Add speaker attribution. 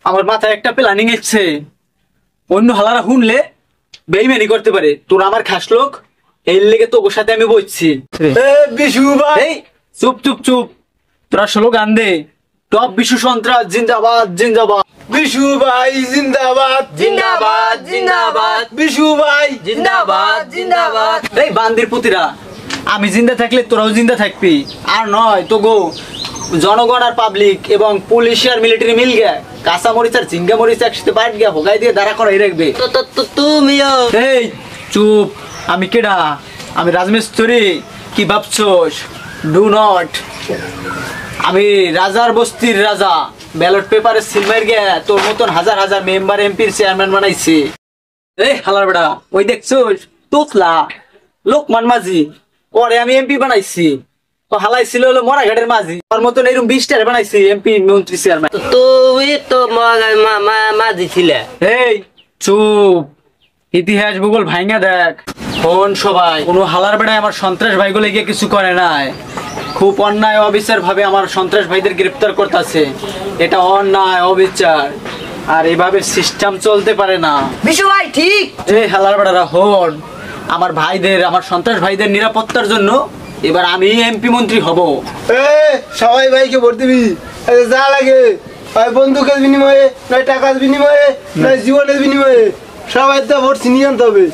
Speaker 1: আমার মাথায় একটা প্ল্যানিং এসছে। অন্য হালারা শুনলে বেইমানি করতে পারে। তোর আমার খাস লোক, এর লেগে তোর সাথে আমি বলছি।
Speaker 2: বিশু ভাই
Speaker 1: এই চুপ চুপ চুপ, তোরা স্লোগান দে। টপ বিশু সন্ত্রাস জিন্দাবাদ জিন্দাবাদ।
Speaker 2: বিশু ভাই জিন্দাবাদ
Speaker 3: জিন্দাবাদ জিন্দাবাদ
Speaker 2: বিশু ভাই
Speaker 3: জিন্দাবাদ জিন্দাবাদ।
Speaker 1: এই বান্দির পুতিরা, আমি জিন্দা থাকলে তোরাও জিন্দা থাকবি। আর নয় তো গো, জনগণ আর পাবলিক এবং পুলিশ আর মিলিটারি মিল গে কাঁচা মরিচ আর ঝিঙ্গা মরিচ একসাথে বাট গিয়া হোগাই দিয়ে দাঁড়া করাই রাখবে।
Speaker 3: তুমিও
Speaker 1: এই চুপ, আমি কেডা? আমি রাজমিস্ত্রি, কি ভাবছোস? Do not. আমি রাজার বস্তির রাজা। ব্যালট পেপারে সিলমার গে তোর মতন হাজার হাজার মেম্বার এমপির চেয়ারম্যান বানাইছি। এই হালার বেড়া, ওই দেখছোস তোতলা লোকমান মাঝি, ওরে আমি এমপি বানাইছি। ও হালাইছিল হলো মরাঘাটের মাঝি, ওর মতন এরকম 20টারে বানাইছি এমপি মন্ত্রী চেয়ারম্যান।
Speaker 3: তুমি তো মাঝি ছিলে।
Speaker 1: এই চুপ, ইতিহাস ভূগোল ভাইঙ্গা দেখ। কোন সবাই কোনো হালার বেড়ায় আমার সন্ত্রাস ভাইগুলো গিয়ে কিছু করে নাই। খুব অন্যায় অবিচার ভাবে আমার সন্ত্রাস ভাইদের গ্রেফতার করতেছে। এটা অন্যায় অবিচার, আর এভাবে সিস্টেম চলতে পারে না।
Speaker 3: বিশু ভাই ঠিক।
Speaker 1: এই হালার বেড়ারা হন, আমার ভাইদের, আমার সন্ত্রাস ভাইদের নিরাপত্তার জন্য এবার আমি এমপি মন্ত্রী হব।
Speaker 2: সবাই ভাইকে ভোট দিবি, যা লাগে, হয় বন্দুকের বিনিময়ে, নয় টাকার বিনিময়ে, নয় জীবনের বিনিময়ে, সবাই তো ভোট ছিনিয়ে আনতে হবে।